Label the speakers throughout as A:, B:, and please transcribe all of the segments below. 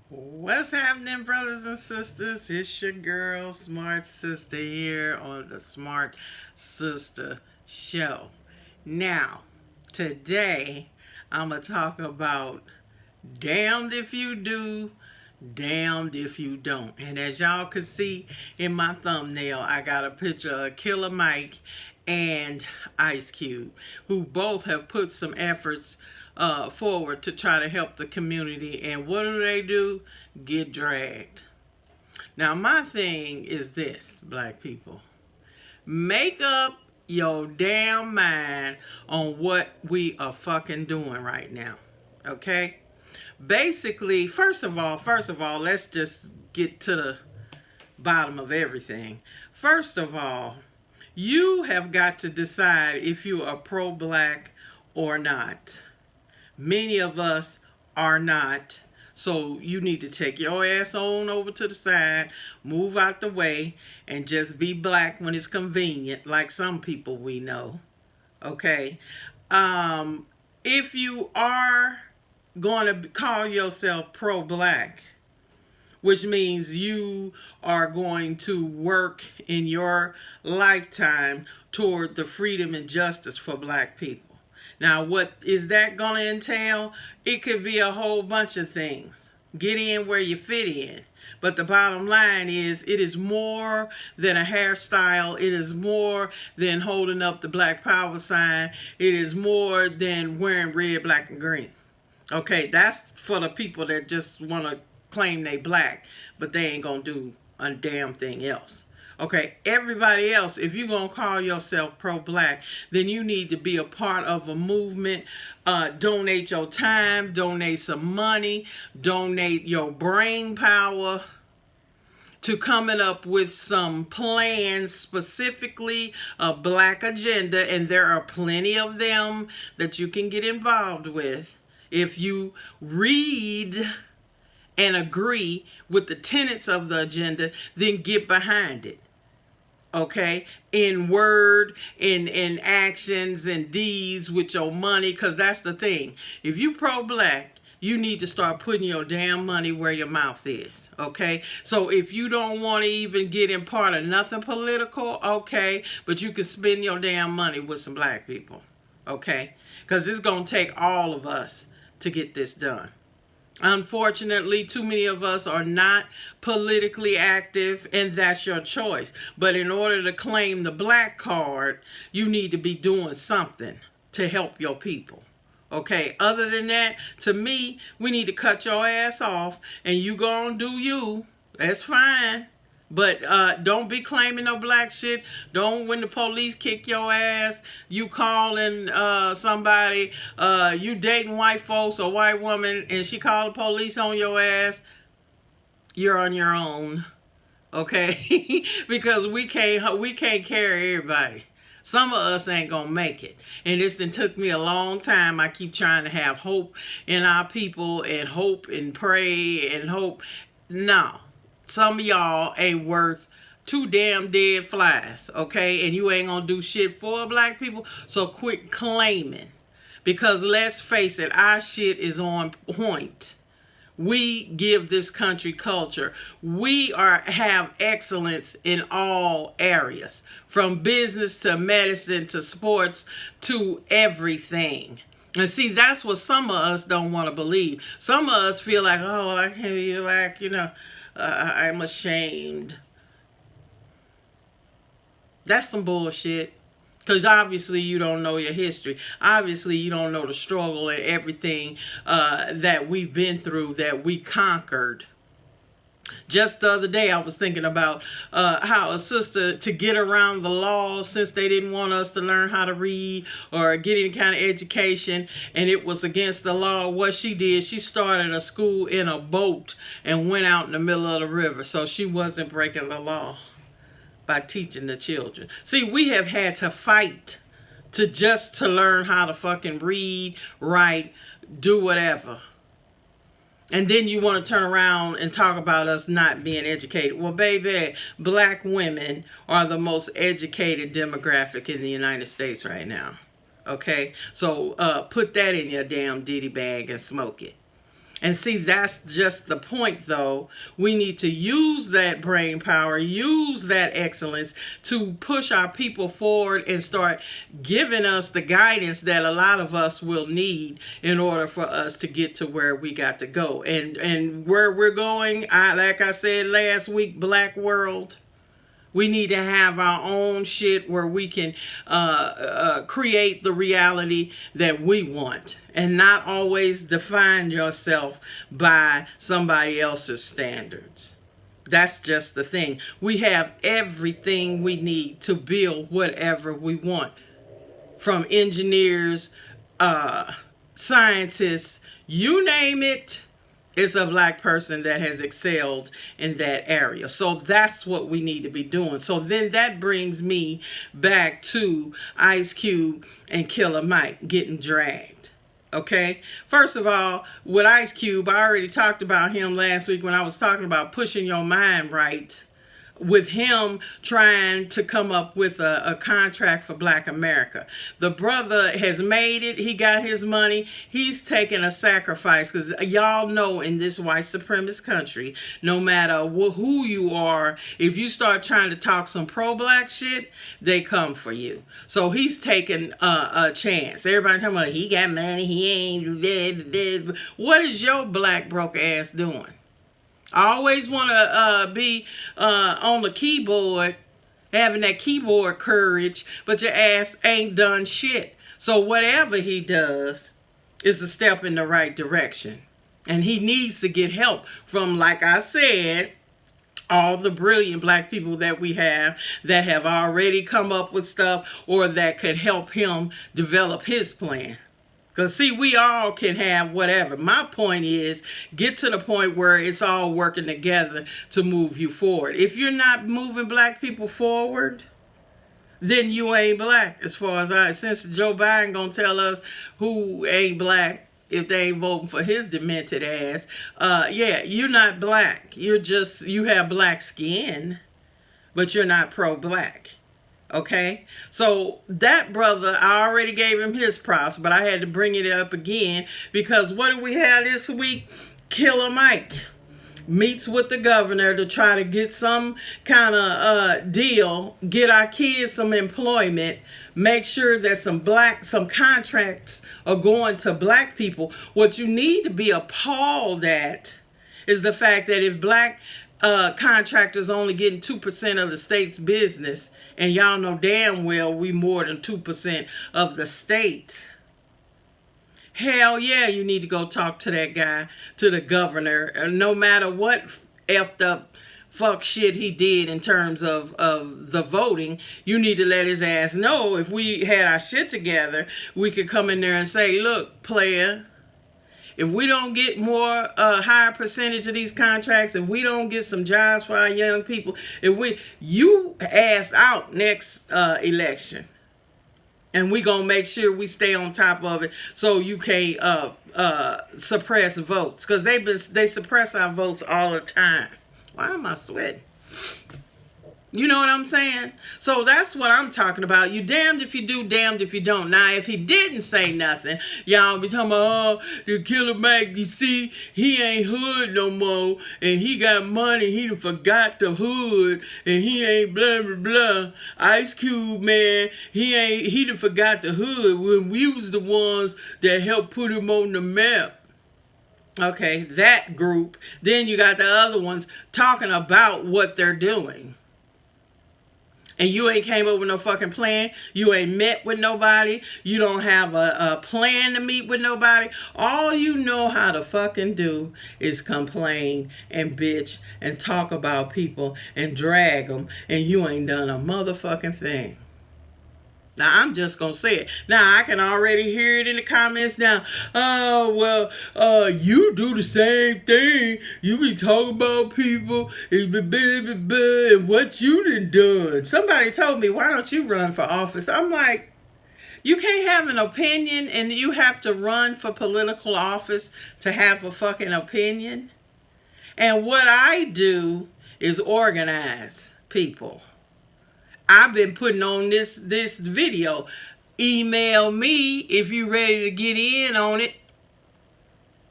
A: What's happening, brothers and sisters? It's your girl, Smart Sister, here on the Smart Sister Show. Now, today, I'm going to talk about damned if you do, damned if you don't. And as y'all can see in my thumbnail, I got a picture of Killer Mike and Ice Cube, who both have put some efforts forward to try to help the community. And what do? Get dragged. Now, my thing is this, black people. Make up your damn mind on what we are fucking doing right now. Okay? Basically, first of all, let's just get to the bottom of everything. First of all, you have got to decide if you are pro-black or not. Many of us are not. So you need to take your ass on over to the side, move out the way, and just be black when it's convenient, like some people we know. Okay? If you are going to call yourself pro-black, which means you are going to work in your lifetime toward the freedom and justice for black people. Now, what is that going to entail? It could be a whole bunch of things. Get in where you fit in. But the bottom line is, it is more than a hairstyle. It is more than holding up the Black Power sign. It is more than wearing red, black, and green. Okay, that's for the people that just want to claim they black, but they ain't gonna do a damn thing else. Okay, everybody else, if you're gonna call yourself pro-black, then you need to be a part of a movement. Donate your time, donate some money, donate your brain power to coming up with some plans, specifically a black agenda, and there are plenty of them that you can get involved with if you read and agree with the tenets of the agenda, then get behind it. Okay, in word, in actions, and deeds with your money, because that's the thing. If you pro-black, you need to start putting your damn money where your mouth is. Okay, so if you don't want to even get in part of nothing political, okay, but you can spend your damn money with some black people. Okay, because it's gonna take all of us to get this done. Unfortunately, too many of us are not politically active, and that's your choice. But in order to claim the black card, you need to be doing something to help your people. Okay, other than that, to me, we need to cut your ass off, and you gonna do you. That's fine. But don't be claiming no black shit. Don't, when the police kick your ass, you calling somebody, you dating white folks or white woman, and she call the police on your ass. You're on your own, okay? Because we can't carry everybody. Some of us ain't gonna make it. And this done took me a long time. I keep trying to have hope in our people, and hope and pray and hope. No. Some of y'all ain't worth two damn dead flies, okay? And you ain't gonna do shit for black people, so quit claiming. Because let's face it, our shit is on point. We give this country culture. We have excellence in all areas, from business to medicine to sports to everything. And see, that's what some of us don't want to believe. Some of us feel like, oh, I can't be black, I'm ashamed. That's some bullshit. Because obviously you don't know your history. Obviously you don't know the struggle and everything that we've been through, that we conquered. Just the other day, I was thinking about how a sister, to get around the law, since they didn't want us to learn how to read or get any kind of education, and it was against the law, what she did, she started a school in a boat and went out in the middle of the river. So she wasn't breaking the law by teaching the children. See, we have had to fight to learn how to fucking read, write, do whatever. And then you want to turn around and talk about us not being educated. Well, baby, black women are the most educated demographic in the United States right now. Okay? So put that in your damn ditty bag and smoke it. And see, that's just the point, though. We need to use that brain power, use that excellence to push our people forward and start giving us the guidance that a lot of us will need in order for us to get to where we got to go. And where we're going, like I said last week, Black World. We need to have our own shit where we can create the reality that we want and not always define yourself by somebody else's standards. That's just the thing. We have everything we need to build whatever we want. From engineers, scientists, you name it. Is a Black person that has excelled in that area. So that's what we need to be doing. So then that brings me back to Ice Cube and Killer Mike getting dragged. Okay? First of all, with Ice Cube, I already talked about him last week when I was talking about pushing your mind right. With him trying to come up with a contract for Black America. The brother has made it. He got his money. He's taking a sacrifice because y'all know in this white supremacist country, no matter who you are, if you start trying to talk some pro-Black shit, they come for you. So he's taking a chance. Everybody talking about he got money, he ain't dead. What is your Black broke ass doing? I always want to be on the keyboard, having that keyboard courage, but your ass ain't done shit. So whatever he does is a step in the right direction. And he needs to get help from, like I said, all the brilliant Black people that we have that have already come up with stuff or that could help him develop his plan. Because, see, we all can have whatever. My point is, get to the point where it's all working together to move you forward. If you're not moving Black people forward, then you ain't Black. As far as since Joe Biden gonna tell us who ain't Black if they ain't voting for his demented ass, yeah, you're not Black. You have Black skin, but you're not pro-Black. Okay, so that brother, I already gave him his props, but I had to bring it up again because what do we have this week? Killer Mike meets with the governor to try to get some kind of deal, get our kids some employment, make sure that some contracts are going to Black people. What you need to be appalled at is the fact that if Black contractors only getting 2% of the state's business, and y'all know damn well we more than 2% of the state. Hell yeah, you need to go talk to that guy, to the governor, no matter what effed up fuck shit he did in terms of the voting. You need to let his ass know if we had our shit together, we could come in there and say, look, player, if we don't get more higher percentage of these contracts, if we don't get some jobs for our young people, you ass out next election, and we gonna make sure we stay on top of it so you can't suppress votes, because they suppress our votes all the time. Why am I sweating? You know what I'm saying? So that's what I'm talking about. You damned if you do, damned if you don't. Now, if he didn't say nothing, y'all be talking about, oh, the Killer Mike, you see, he ain't hood no more, and he got money, he done forgot the hood, and he ain't blah, blah, blah. Ice Cube, man, he done forgot the hood when we was the ones that helped put him on the map. Okay, that group. Then you got the other ones talking about what they're doing. And you ain't came up with no fucking plan. You ain't met with nobody. You don't have a plan to meet with nobody. All you know how to fucking do is complain and bitch and talk about people and drag them. And you ain't done a motherfucking thing. Now, I'm just going to say it. Now, I can already hear it in the comments now. Oh, well, you do the same thing. You be talking about people and what you done. Somebody told me, why don't you run for office? I'm like, you can't have an opinion and you have to run for political office to have a fucking opinion. And what I do is organize people. I've been putting on this video. Email me if you're ready to get in on it.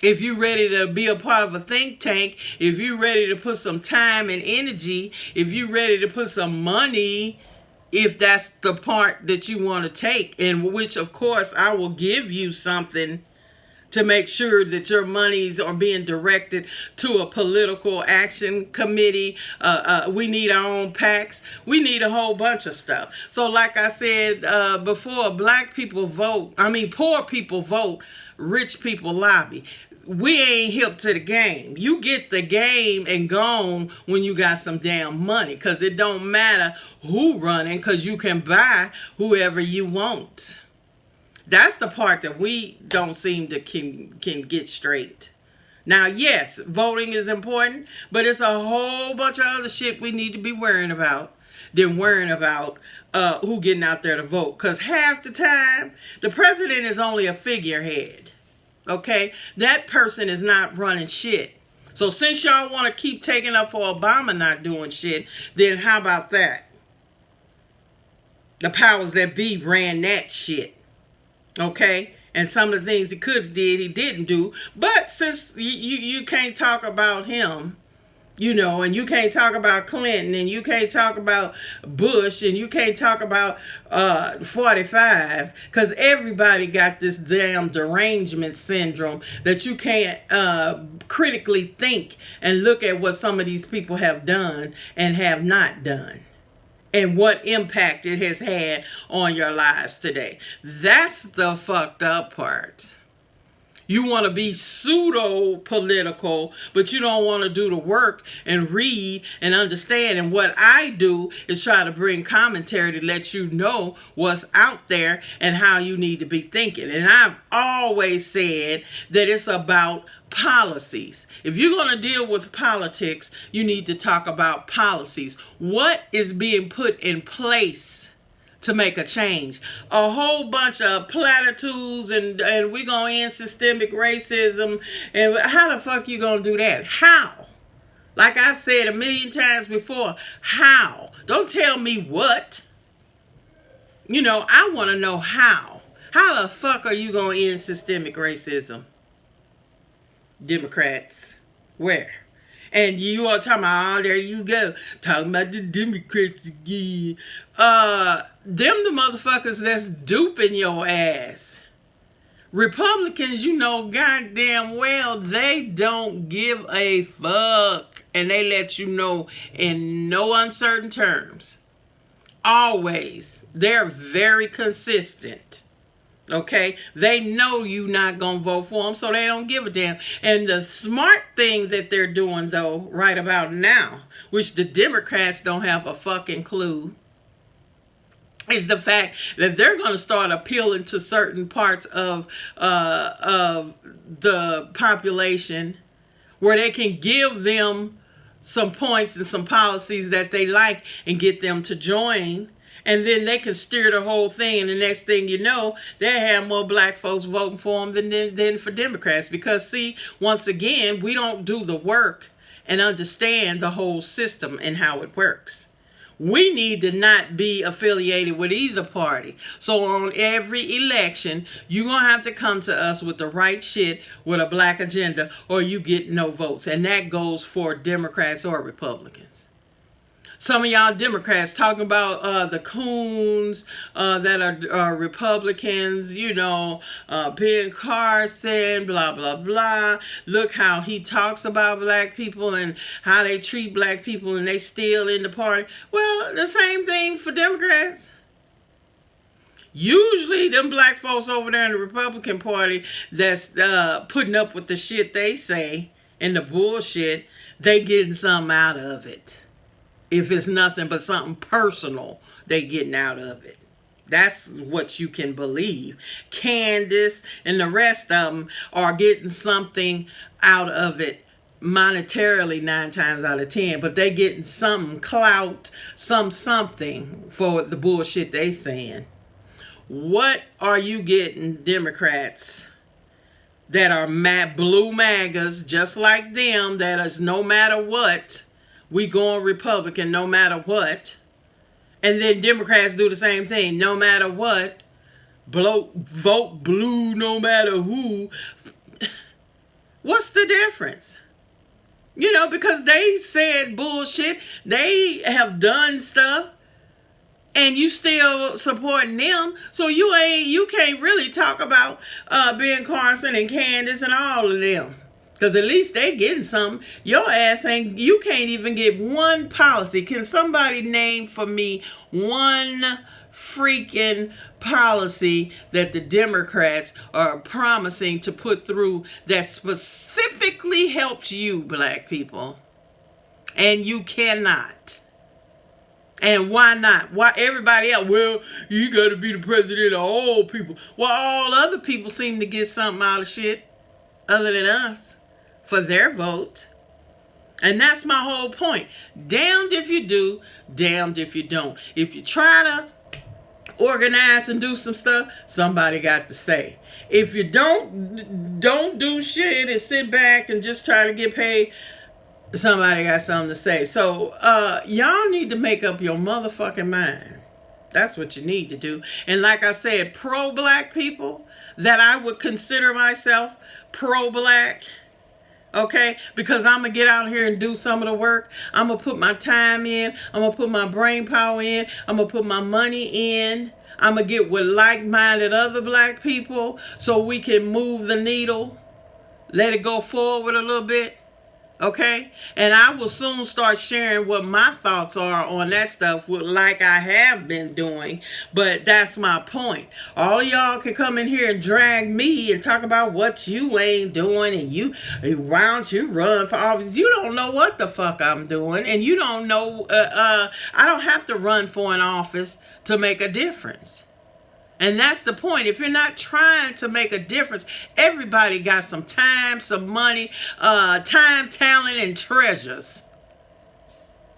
A: If you're ready to be a part of a think tank, if you're ready to put some time and energy, if you're ready to put some money, if that's the part that you want to take, in which of course I will give you something to make sure that your monies are being directed to a political action committee. We need our own PACs. We need a whole bunch of stuff. So like I said before, black people vote. Poor people vote. Rich people lobby. We ain't hip to the game. You get the game and gone when you got some damn money, because it don't matter who running, because you can buy whoever you want. That's the part that we don't seem to can get straight. Now, yes, voting is important, but it's a whole bunch of other shit we need to be worrying about than worrying about who getting out there to vote. Because half the time, the president is only a figurehead. Okay? That person is not running shit. So since y'all want to keep taking up for Obama not doing shit, then how about that? The powers that be ran that shit. Okay, and some of the things he could have did, he didn't do. But since you can't talk about him, and you can't talk about Clinton, and you can't talk about Bush, and you can't talk about 45, because everybody got this damn derangement syndrome that you can't critically think and look at what some of these people have done and have not done, and what impact it has had on your lives today. That's the fucked up part. You want to be pseudo-political, but you don't want to do the work and read and understand. And what I do is try to bring commentary to let you know what's out there and how you need to be thinking. And I've always said that it's about policies. If you're going to deal with politics, you need to talk about policies. What is being put in place to make a change? A whole bunch of platitudes and we're going to end systemic racism. And how the fuck you going to do that? How? Like I've said a million times before, how? Don't tell me what. I want to know how. How the fuck are you going to end systemic racism? Democrats. Where? And you are talking about, there you go, talking about the Democrats again. Them the motherfuckers that's duping your ass. Republicans, goddamn well, they don't give a fuck. And they let you know in no uncertain terms. Always. They're very consistent. Okay, they know you not gonna vote for them, so they don't give a damn. And the smart thing that they're doing, though, right about now, which the Democrats don't have a fucking clue, is the fact that they're going to start appealing to certain parts of the population where they can give them some points and some policies that they like and get them to join. And then they can steer the whole thing. And the next thing you know, they have more black folks voting for them than for Democrats. Because, see, once again, we don't do the work and understand the whole system and how it works. We need to not be affiliated with either party. So on every election, you're going to have to come to us with the right shit, with a black agenda, or you get no votes. And that goes for Democrats or Republicans. Some of y'all Democrats talking about the coons that are Republicans, Ben Carson, blah, blah, blah. Look how he talks about black people and how they treat black people and they still in the party. Well, the same thing for Democrats. Usually them black folks over there in the Republican Party that's putting up with the shit they say and the bullshit, they getting something out of it. If it's nothing but something personal, they getting out of it. That's what you can believe. Candace and the rest of them are getting something out of it monetarily 9 times out of 10. But they getting some clout, something for the bullshit they saying. What are you getting, Democrats, that are blue MAGAs just like them, that is no matter what, we going Republican no matter what. And then Democrats do the same thing. No matter what. Vote blue no matter who. What's the difference? You know, because they said bullshit. They have done stuff. And you still supporting them. So you can't really talk about Ben Carson and Candace and all of them. Because at least they getting something. Your ass ain't, you can't even get one policy. Can somebody name for me one freaking policy that the Democrats are promising to put through that specifically helps you, black people? And you cannot. And why not? Why everybody else? Well, you got to be the president of all people. Well, all other people seem to get something out of shit other than us for their vote. And that's my whole point. Damned if you do, damned if you don't. If you try to organize and do some stuff, somebody got to say. If you don't do shit and sit back and just try to get paid, somebody got something to say. So y'all need to make up your motherfucking mind. That's what you need to do. And like I said, pro-black people that I would consider myself pro-black, okay, because I'm gonna get out here and do some of the work. I'm gonna put my time in. I'm gonna put my brain power in. I'm gonna put my money in. I'm gonna get with like-minded other black people so we can move the needle, let it go forward a little bit. Okay, and I will soon start sharing what my thoughts are on that stuff, like I have been doing. But that's my point. All of y'all can come in here and drag me and talk about what you ain't doing, and why don't you run for office? You don't know what the fuck I'm doing, and you don't know. I don't have to run for an office to make a difference. And that's the point. If you're not trying to make a difference, everybody got some time, some money, time, talent, and treasures.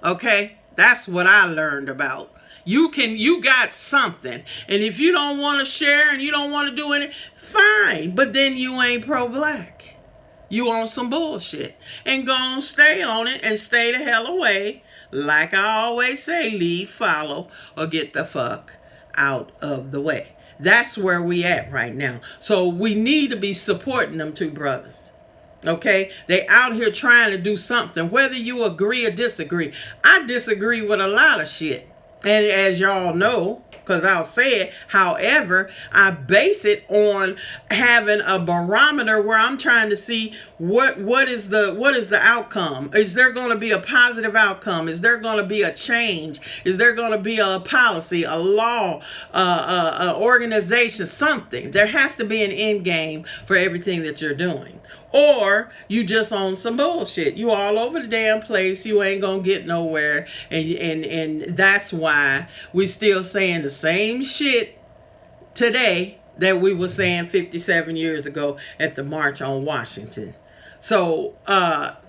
A: Okay? That's what I learned about. You got something. And if you don't want to share and you don't want to do anything, fine. But then you ain't pro-black. You on some bullshit. And go on, stay on it and stay the hell away. Like I always say, lead, follow, or get the fuck out of the way. That's where we at right now. So we need to be supporting them two brothers. Okay? They out here trying to do something, whether you agree or disagree. I disagree with a lot of shit. And as y'all know, because I'll say it, however, I base it on having a barometer where I'm trying to see what is the outcome. Is there going to be a positive outcome? Is there going to be a change? Is there going to be a policy, a law, a organization, something? There has to be an end game for everything that you're doing. Or you just on some bullshit. You all over the damn place. You ain't gonna get nowhere. And that's why we still saying the same shit today that we were saying 57 years ago at the March on Washington. So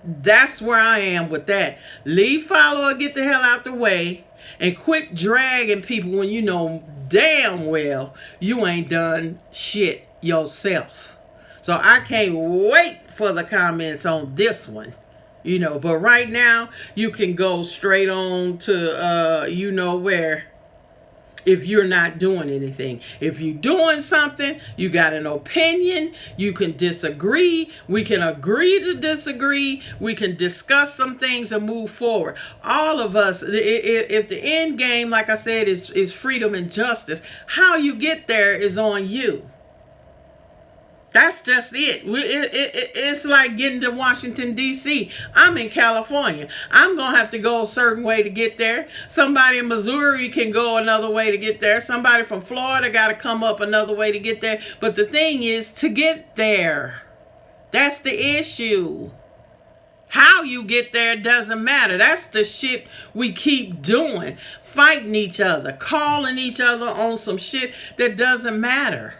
A: that's where I am with that. Leave, follow, or get the hell out the way. And quit dragging people when you know damn well you ain't done shit yourself. So I can't wait for the comments on this one, you know. But right now, you can go straight on to, you know where, if you're not doing anything. If you're doing something, you got an opinion, you can disagree, we can agree to disagree, we can discuss some things and move forward. All of us, if the end game, like I said, is freedom and justice, how you get there is on you. That's just it. It's like getting to Washington, D.C. I'm in California. I'm going to have to go a certain way to get there. Somebody in Missouri can go another way to get there. Somebody from Florida got to come up another way to get there. But the thing is to get there. That's the issue. How you get there doesn't matter. That's the shit we keep doing. Fighting each other. Calling each other on some shit that doesn't matter.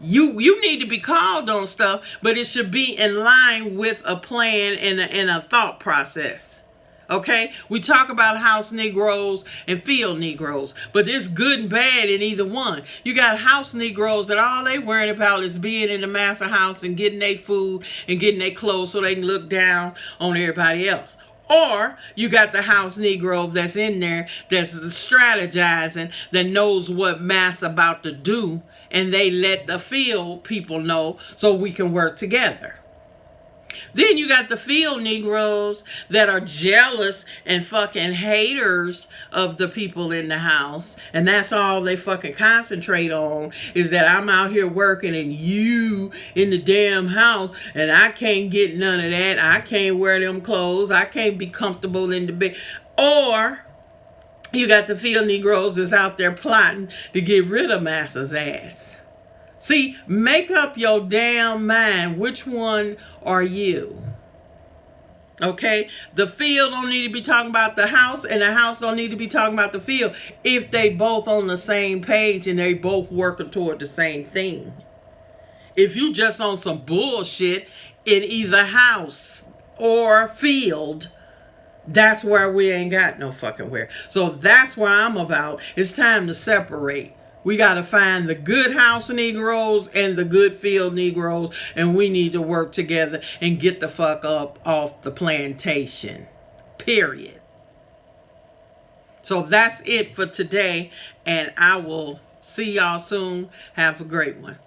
A: You need to be called on stuff, but it should be in line with a plan and a thought process. Okay? We talk about house Negroes and field Negroes, but there's good and bad in either one. You got house Negroes that all they worrying about is being in the master house and getting their food and getting their clothes so they can look down on everybody else. Or you got the house Negro that's in there that's strategizing, that knows what mass about to do, and they let the field people know so we can work together. Then you got the field Negroes that are jealous and fucking haters of the people in the house. And that's all they fucking concentrate on, is that I'm out here working and you in the damn house and I can't get none of that. I can't wear them clothes. I can't be comfortable in the bed. Or you got the field Negroes that's out there plotting to get rid of Massa's ass. See, make up your damn mind. Which one are you? Okay? The field don't need to be talking about the house, and the house don't need to be talking about the field if they both on the same page and they both working toward the same thing. If you just on some bullshit in either house or field, that's where we ain't got no fucking where. So that's where I'm about. It's time to separate. We got to find the good house Negroes and the good field Negroes, and we need to work together and get the fuck up off the plantation. Period. So that's it for today, and I will see y'all soon. Have a great one.